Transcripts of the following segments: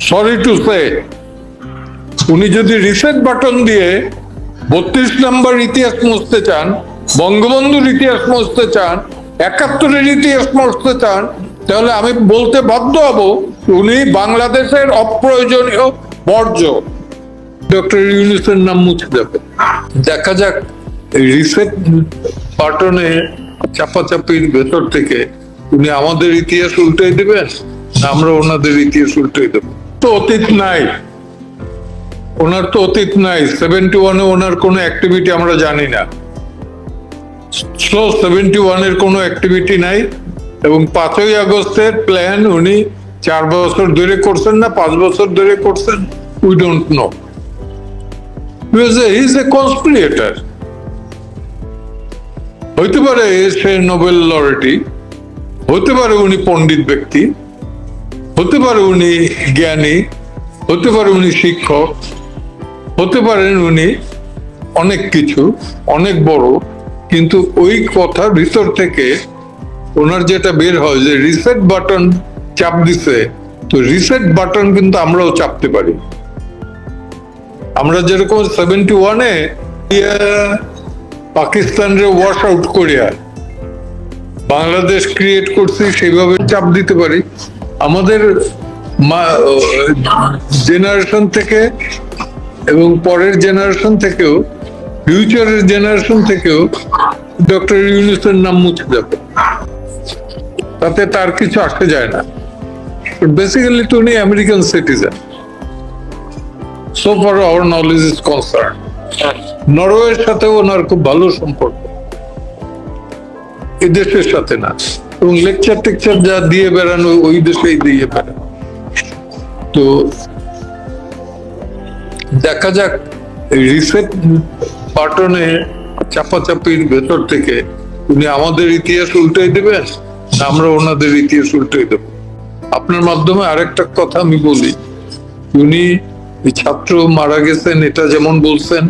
Sorry to say, উনি যদি reset button দিয়ে 32 নম্বর ইতিহাস মুছতে চান, বঙ্গবন্ধুর ইতিহাস মুছতে চান, 71-এর ইতিহাস মুছতে চান, তাহলে আমি বলতে বাধ্য হব উনি বাংলাদেশের অপ্রয়োজনীয় বর্জ্য। ডক্টর ইউনূসের নাম মুছে যাবে। দেখা যাক রিসেট বাটনে চাপাচাপির ভেতর থেকে উনি আমাদের ইতিহাস উল্টাই দেবেন, আমরা ওনাদের ইতিহাস উল্টাই দেবো। তো অতীত নাই, ওনার তো অতীত নাই। 71-এ ওনার কোনো অ্যাক্টিভিটি আমরা জানি না। 71-এর কোনো অ্যাক্টিভিটি নাই, এবং 5ই আগস্টের প্ল্যান উনি 4 বছর ধরে করছেন না 5 বছর ধরে করছেন, we don't know. He is a conspirator. হইতে পারে সে নোবেল লরেটি, হতে পারে উনি পণ্ডিত ব্যক্তি, হতে পারে উনি জ্ঞানী, হতে পারে উনি শিক্ষক, হতে পারেন উনি অনেক কিছু, অনেক বড়, কিন্তু ওই কথার ভিতর থেকে ওনার যেটা বের হয় যে রিসেট বাটন চাপ দিছে, তো রিসেট বাটন কিন্তু আমরাও চাপতে পারি। আমরা যেরকম 71-এ পাকিস্তানের ওয়াশ আউট করিয়া বাংলাদেশ ক্রিয়েট করছি, সেইভাবে চাপ দিতে পারি। আমাদের জেনারেশন থেকে এবং পরের জেনারেশন থেকেও, ফিউচারের জেনারেশন থেকেও ডক্টর ইউনূসের নাম মুছে যাবে, তাতে তার কিছু আসে যায় না। বেসিক্যালি তো উনি American citizen, so far hour knowledge is concern. নরওয়ের সাথে ওনার খুব ভালো সম্পর্ক, এই দেশের সাথে না, এবং লেকচার টেকচার যা দিয়ে বেড়ানো ওই দেশেই দিয়ে বেড়ানো। তো দেখা যাক রিসেট বাটনে চাপাচাপির ভেতর থেকে উনি আমাদের ইতিহাস উল্টাই দেবেন, আমরা ওনাদের ইতিহাস উল্টাই দেব। আপনার মাধ্যমে আরেকটা কথা আমি বলি, উনি ছাত্র মারা গেছেন এটা যেমন বলছেন,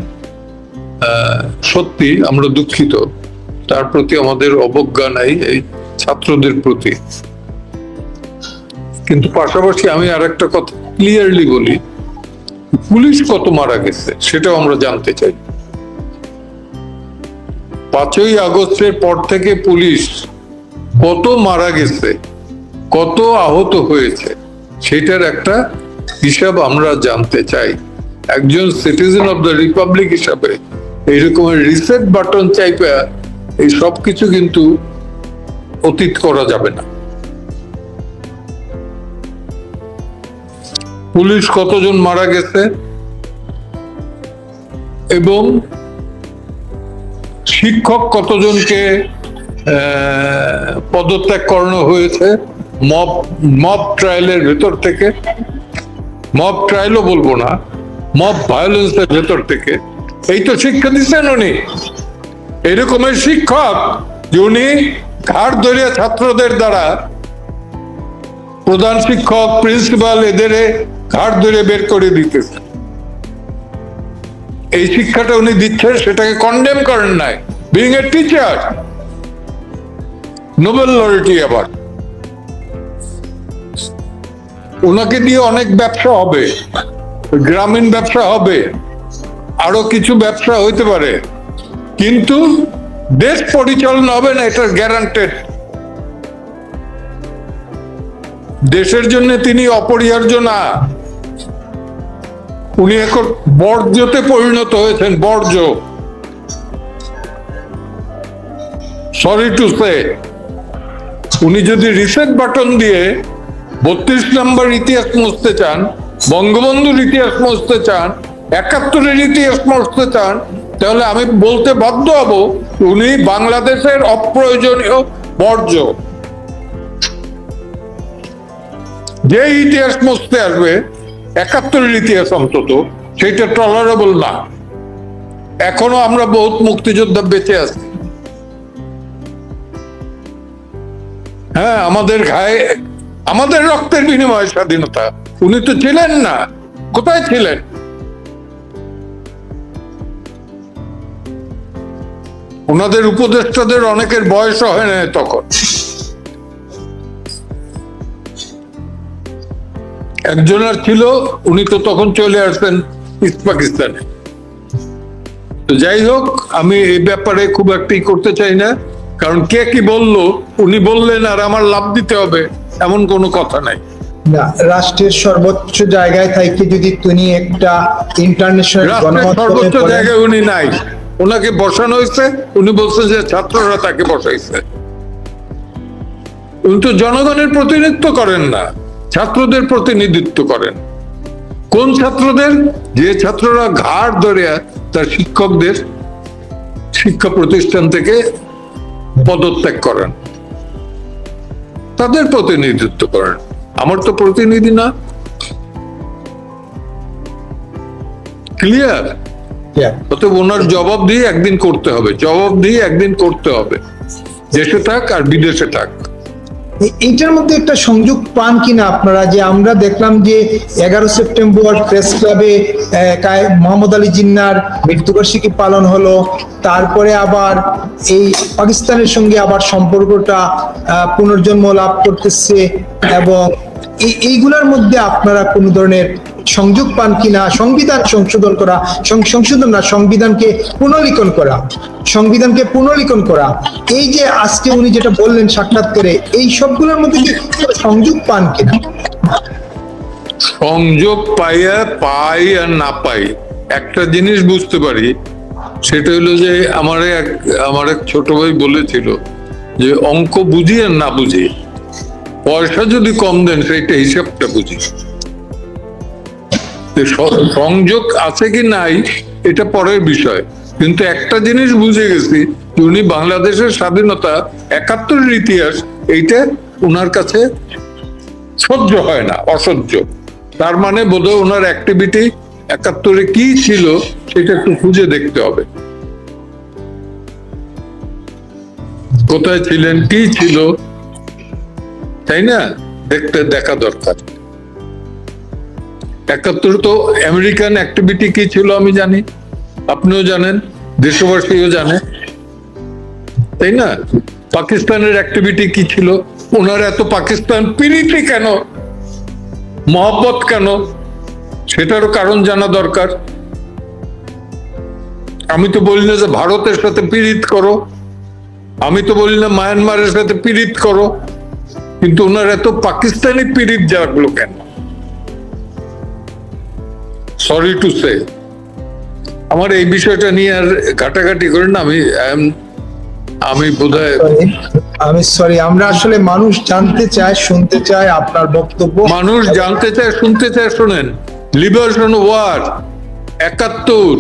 সত্যি আমরা দুঃখিত, তার প্রতি আমাদের অবজ্ঞা নাই এই ছাত্রদের প্রতি। কিন্তু পাশাপাশি আমি আরেকটা কথা ক্লিয়ারলি বলি, পুলিশ কত মারা গেছে সেটাও আমরা জানতে চাই। 5ই আগস্টের পর থেকে পুলিশ কত মারা গেছে, কত আহত হয়েছে, সেটার একটা হিসাব আমরা জানতে চাই। একজন সিটিজেন অফ দ্য রিপাবলিক হিসাবে এইরকম রিসেট বাটন চাইপা এই সব কিছু কিন্তু অতীত করা যাবে না। পুলিশ কতজন মারা গেছে এবং শিক্ষক কতজনকে পদত্যাগ করানো হয়েছে মব ট্রায়ালের ভেতর থেকে, মব ট্রায়ালও বলবো না, মব ভায়োলেন্সের ভেতর থেকে। এই তো শিক্ষা দিচ্ছেন উনি। এরকমের শিক্ষক উনি ঘাড় ধরিয়া ছাত্রদের দ্বারা, প্রধান শিক্ষক, প্রিন্সিপাল, এদের ঘাড় ধরে বের করে দিতেছে। এই শিক্ষাটা উনি দিচ্ছেন, সেটাকে কন্ডেম করেন নাই। বিং এ টিচার, নোবেল লরেটি, আবার ওনাকে দিয়ে অনেক ব্যবসা হবে, গ্রামীণ ব্যবসা হবে, আরো কিছু ব্যবসা হইতে পারে, কিন্তু দেশ পরিচালনা হবে না, এটা গ্যারান্টেড। দেশের জন্য তিনি অপরিহার্য না, উনি এখন বর্জ্যতে পরিণত হয়েছেন, বর্জ্য। সরি টু সে, উনি যদি রিসেট বাটন দিয়ে 32 নম্বর ইতিহাস মুছতে চান, বঙ্গবন্ধুর ইতিহাস মুছতে চান, 71-এর ইতিহাস মুছতে চান, তাহলে আমি বলতে বাধ্য হব উনি বাংলাদেশের অপ্রয়োজনীয় বর্জ্য। যে ইতিহাস মুছতে আসবে 71-এর ইতিহাস অন্তত, সেটা টলারেবল না। এখনো আমরা বহুত মুক্তিযোদ্ধা বেঁচে আছি। হ্যাঁ, আমাদের গায়ে, আমাদের রক্তের বিনিময়ে স্বাধীনতা। উনি তো ছিলেন না, কোথায় ছিলেন? ওনাদের উপদেষ্টাদের অনেকের বয়স হয় না তখন। একজনের ছিল, উনি তো তখন চলে আসছেন ইস্ট পাকিস্তানে। তো যাই হোক, আমি এই ব্যাপারে খুব একটাই করতে চাই না, কারণ কে কি বললো, উনি বললেন আর আমার লাভ দিতে হবে এমন কোনো কথা নাই। না, রাষ্ট্রের সর্বোচ্চ জায়গায় থাইকে যদি তিনি একটা ইন্টারন্যাশনাল রাষ্ট্রের সর্বোচ্চ জায়গায় উনি নাই, ওনাকে বসানো হয়েছে, উনি বলছেন যে ছাত্ররা তাকে বসাইছে। উনি তো জনগণের প্রতিনিধিত্ব করেন না, ছাত্রদের প্রতিনিধিত্ব করেন। কোন ছাত্রদের? যে ছাত্ররা ঘাড় ধরে তার শিক্ষকদের শিক্ষা প্রতিষ্ঠান থেকে পদত্যাগ করেন, তাদের প্রতিনিধিত্ব করেন। আমার তো প্রতিনিধি না। ক্লিয়ার? অতএব ওনার জবাবদিহি একদিন করতে হবে, জবাবদিহি একদিন করতে হবে, দেশে থাক আর বিদেশে থাক। এইটার মধ্যে একটা সংযোগ পান কিনা আপনারা, যে আমরা দেখলাম যে 11 সেপ্টেম্বর প্রেস ক্লাবে মোহাম্মদ আলী জিন্নাহর মৃত্যুবার্ষিকী পালন হলো, তারপরে আবার এই পাকিস্তানের সঙ্গে আবার সম্পর্কটা পুনর্জন্ম লাভ করতেছে, এবং এইগুলোর মধ্যে আপনারা কোন ধরনের সংযোগ পান কিনা? সংবিধান সংশোধন করা, সংশোধন না, সংবিধানকে পুনর্লিখন করা, এই যে আজকে উনি যেটা বললেন সাক্ষাৎকারে, এই সবগুলোর মধ্যে কি সংযোগ পান কিনা? সংযোগ পাই আর না পাই, একটা জিনিস বুঝতে পারি, সেটা হলো যে আমার এক ছোট ভাই বলেছিল যে অঙ্ক বুঝি আর না বুঝি, পয়সা যদি কম দেন সেইটা হিসাবটা বুঝি। সংযোগ আছে কি নাই এটা পরের বিষয়, কিন্তু একটা জিনিস বুঝে গেছি, উনি বাংলাদেশের স্বাধীনতা 71-এর ইতিহাস, এইটা ওনার কাছে সহ্য হয় না, অসহ্য। তার মানে বোধহয় ওনার অ্যাক্টিভিটি 71-এ কি ছিল সেটা একটু খুঁজে দেখতে হবে, কোথায় ছিলেন, কি ছিল, তাই না? দেখা দরকার। 71 তো আমেরিকান অ্যাক্টিভিটি কি ছিল আমি জানি, আপনিও জানেন, দেশবাসীও জানে, তাই না? পাকিস্তানের অ্যাক্টিভিটি কি ছিল, ওনার এত পাকিস্তান প্রীতি কেন, মহব্বত কেন, সেটারও কারণ জানা দরকার। আমি তো বলি না যে ভারতের সাথে পীড়িত করো, আমি তো বলি না মায়ানমারের সাথে পীড়িত করো, কিন্তু ওনার এত পাকিস্তানি পীড়িত জাগলো কেন? সরি টু সে, আমার এই বিষয়টা নিয়ে আর ঘাটাঘাটি করেন না। আমি বোধহয় আমরা আসলে মানুষ জানতে চায়, শুনতে চায় আপনার বক্তব্য, মানুষ জানতে চায়, শুনতে চায়। শোনেন, লিবারেশন ওয়ার 71,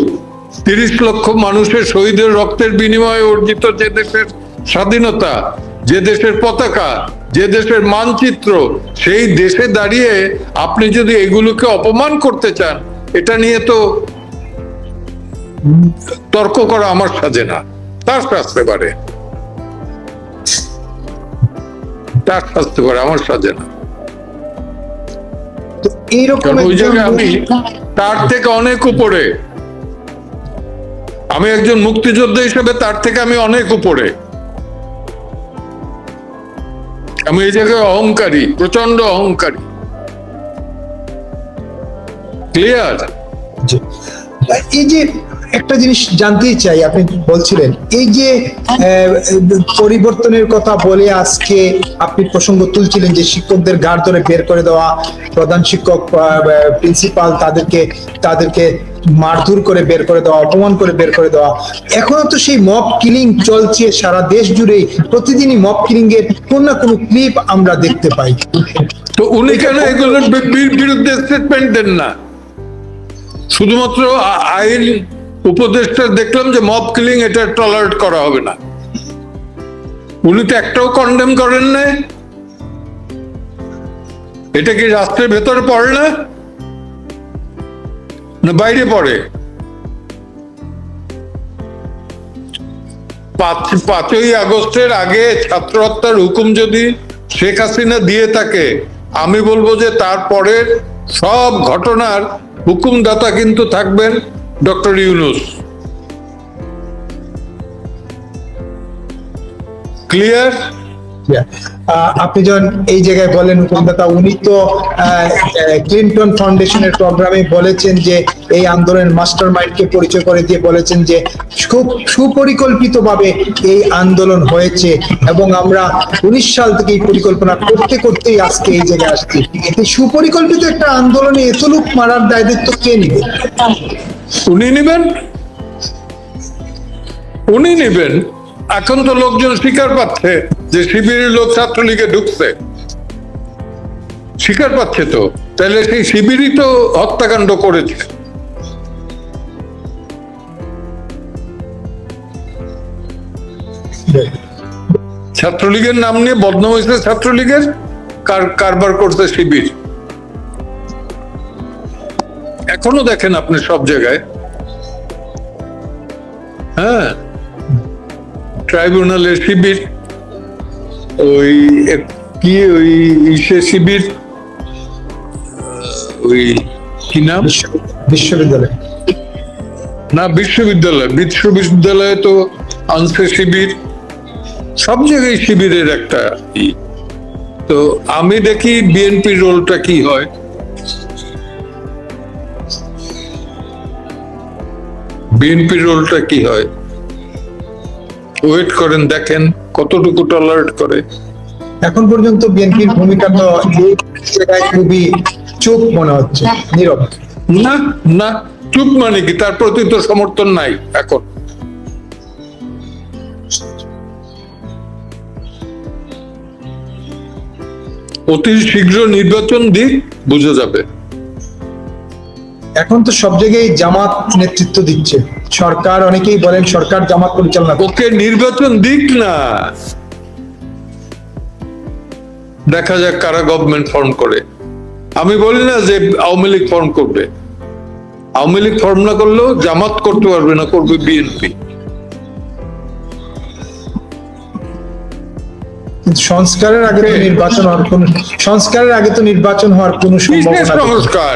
30 লক্ষ মানুষের শহীদের রক্তের বিনিময়ে অর্জিত যে দেশের স্বাধীনতা, যে দেশের পতাকা, যে দেশের মানচিত্র, সেই দেশে দাঁড়িয়ে আপনি যদি এগুলোকে অপমান করতে চান, এটা নিয়ে তো তর্ক করা আমার সাজে না। তার শাস্তে পারে, আমার সাজে না। এইরকম ওই জায়গায় আমি তার থেকে অনেক উপরে, আমি একজন মুক্তিযোদ্ধা হিসেবে তার থেকে আমি অনেক উপরে। আমি এই জায়গায় অহংকারী, প্রচন্ড অহংকারী। ক্লিয়ার? এই যে একটা জিনিস জানতেই চাই, আপনি বলছিলেন এই যে পরিবর্তনের কথা বলে আজকে আপনি প্রসঙ্গ তুলছিলেন যে শিক্ষকদের ঘাড় ধরে বের করে দেওয়া, প্রধান শিক্ষক, প্রিন্সিপাল, তাদেরকে মারধর করে বের করে দেওয়া, অপমান করে বের করে দেওয়া। এখনো তো সেই মব কিলিং চলছে সারা দেশ জুড়ে, প্রতিদিনই মব কিলিং এর কোন না কোন ক্লিপ আমরা দেখতে পাই। তো উনি কেন এগুলোর বিরুদ্ধে স্টেটমেন্ট দেন না? শুধুমাত্র আইন উপদেষ্টা দেখলাম যে মব কিলিং এটা টলারেট করা হবে না, উনি তো একটাও কন্ডেম করেন না। এটা কি রাষ্ট্রের ভেতরে পড়ে না, না বাইরে পড়ে? 5ই আগস্টের আগে ছাত্র হত্যার হুকুম যদি শেখ হাসিনা দিয়ে থাকে, আমি বলবো যে তারপরের সব ঘটনার হুকুমদাতা কিন্তু থাকবেন ডক্টর ইউনূস। ক্লিয়ার? আপনি যখন এই জায়গায় বলেন কলকাতা, উনি তো ক্লিনটন ফাউন্ডেশনের প্রোগ্রামে বলেছেন যে এই আন্দোলনের মাস্টার মাইন্ডকে পরিচয় করে দিয়ে বলেছেন যে খুব সুপরিকল্পিতভাবে এই আন্দোলন হয়েছে এবং আমরা 19 সাল থেকে এই পরিকল্পনা করতে করতেই আজকে এই জায়গায় আসছি। এই সুপরিকল্পিত একটা আন্দোলনে এত লোক মারার দায়িত্ব কে নিবে? উনি নেবেন, উনি নেবেন। এখন তো লোকজন স্বীকার পাচ্ছে যে শিবিরের লোক ছাত্রলীগে ঢুকছে, স্বীকার পাচ্ছে তো, তাহলে সেই শিবিরই তো হত্যাকাণ্ড করেছে। ছাত্রলীগের নাম নিয়ে বদনাম হয়েছে, ছাত্রলীগের কারবার করছে শিবির। এখনো দেখেন আপনি সব জায়গায়, হ্যাঁ, ট্রাইব্যুনালের শিবির, ওই কি ওই ইসে শিবির, ওই কি নাম, বিশ্ববিদ্যালয় না বিশ্ববিদ্যালয়ে তো আনছে শিবির, সব জায়গায় শিবিরের একটা তো আমি দেখি বিএনপির রোলটা কি হয়। বিএনপির রোলটা কি হয় ওয়েট করেন, দেখেন কতটুকু টলারেট করে। এখন পর্যন্ত বিএনপির ভূমিকা তো এই জায়গায় খুবই চুপ মনে হচ্ছে, নীরব। না না, চুপ মানে কি, তার প্রতি তো সমর্থন নাই এখন। অতি শীঘ্র নির্বাচন দিক, বুঝে যাবে। এখন তো সব জায়গায় জামাত নেতৃত্ব দিচ্ছে সরকার, অনেকেই বলেন সরকার জামাত পরিচালনা করছে। ওকে নির্বাচন দিক না, দেখা যাক কারা গভর্নমেন্ট ফর্ম করে। আমি বলি না যে আওয়ামী লীগ ফর্ম করবে, আওয়ামী লীগ ফর্ম না করলেও জামাত করতে পারবে না, করবে বিএনপি। সংস্কারের আগে তো নির্বাচন হওয়ার কোন সম্ভাবনা নেই। সংস্কার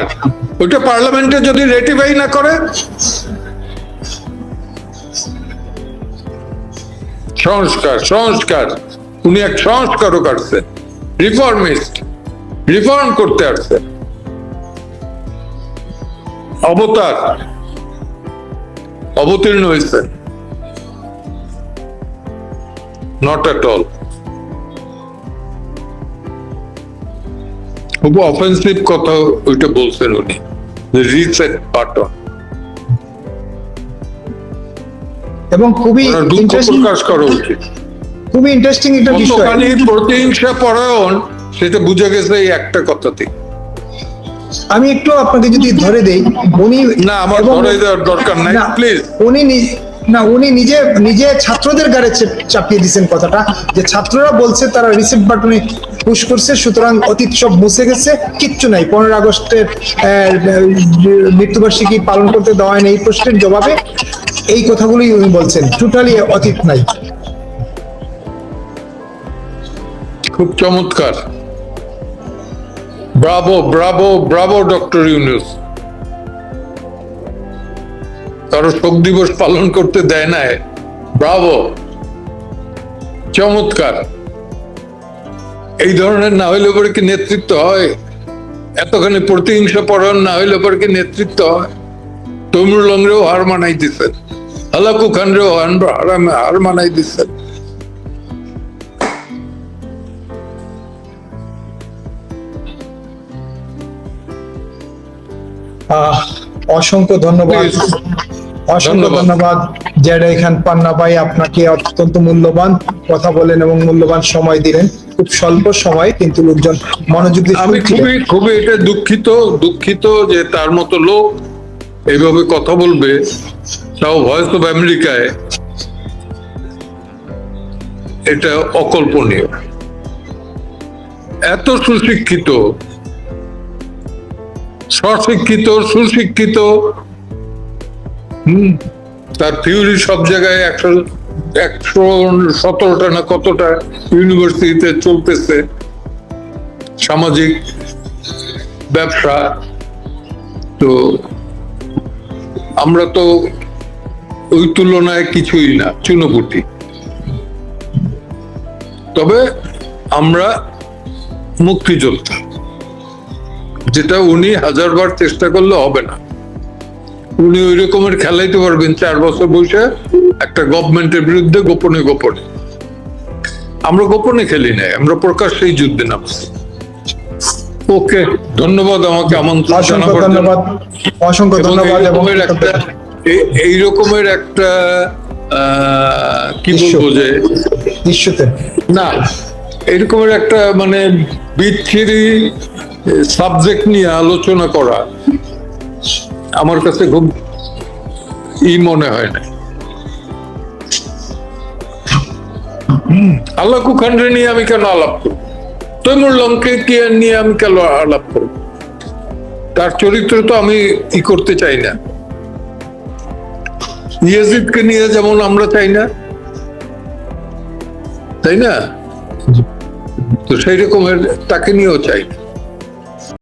ওইটা পার্লামেন্টে যদি রেটিফাই না করে, সংস্কার উনি এক সংস্কারক আসছেন, রিফর্মিস্ট, রিফর্ম করতে আসছেন, অবতীর্ণ হয়েছেন, নট এট অল। খুব অফেন্সিভ কথা ওইটা বলছেন উনি, রিসেট বাটন, এবং খুবই দুঃখ প্রকাশ করা উচিত। খুবই ইন্টারেস্টিং একটা বিষয়। কতখানি প্রতিহিংসা পরায়ণ সেটা বুঝে গেছে এই একটা কথাতে। আমি একটু আপনাকে যদি ধরে দেই, উনি না, আমার ধরে দেওয়ার দরকার নাই, প্লিজ। উনি নিজে ছাত্রদের গাড়ে চাপিয়ে দিচ্ছেন কথাটা, যে ছাত্ররা বলছে তারা রিসেট বাটনে পুশ করছে, সুতরাং অতীত সব মুছে গেছে, কিচ্ছু নাই। 15 আগস্টের মৃত্যুবার্ষিকী পালন করতে দেওয়া হয়নি, এই প্রশ্নের জবাবে এই কথাগুলোই উনি বলছেন, টোটালি অতীত নাই। খুব চমৎকার, Bravo Bravo Bravo doctor Yunus. কারো শোক দিবস পালন করতে দেয় না, ব্রাভো, চমৎকার। এই ধরনের না হইলে পরে কি নেতৃত্ব হয়? এতখানি প্রতিহিংসা পরায়ণ না হইলে পরে কি নেতৃত্ব হয়? তৈমুরলংরেও হার মানাই দিচ্ছেন, হালাকু খানরেও হার মানাই দিচ্ছেন। অসংখ্য ধন্যবাদ, অসংখ্য ধন্যবাদ জেডাই খান পান্না ভাই, আপনাকে অত্যন্ত মূল্যবান কথা বলেন এবং মূল্যবান সময় দিলেন। খুব স্বল্প সময়, কিন্তু লোকজন মনোযোগ দিয়ে আমি খুবই এটা দুঃখিত যে তার মতো লোক এইভাবে কথা বলবে, তাও ভয়েস অফ আমেরিকায়, এটা অকল্পনীয়। এত সুশিক্ষিত, সুশিক্ষিত, তার থিওরি সব জায়গায় 117টা না কতটা ইউনিভার্সিটিতে চলতেছে, সামাজিক ব্যবসা। তো আমরা তো ওই তুলনায় কিছুই না, চুনোপুটি। তবে আমরা মুক্তিযোদ্ধা, যেটা উনি 1000বার চেষ্টা করলে হবে না। উনি ওই রকমের খেলাইতে পারবেন 4 বছর বসে একটা গভর্নমেন্টের বিরুদ্ধে গোপনে গোপনে। আমরা গোপনে খেলি নাই, আমরা প্রকাশ্যেই যুদ্ধে নামছি। ওকে, ধন্যবাদ আমাকে আমন্ত্রণ অসংখ্য জানাবার জন্য। ধন্যবাদ, অসংখ্য এবং ধন্যবাদ। এবং এই রকমের একটা কি বলবো যে ইস্যুতে না, এরকমের একটা মানে বিচ্ছিরি সাবজেক্ট নিয়ে আলোচনা করা আমার কাছে খুব মনে হয় না। আল্লাহ কুখানরে নিয়ে আমি কেন আলাপ করব? তৈমুর লঙ্কে কি নিয়ে আমি কেন আলাপ করব? তার চরিত্র তো আমি করতে চাই না। ইয়াজিদকে নিয়ে যেমন আমরা চাই না, তাই না? তো সেই রকমের তাকে নিয়েও চাই না।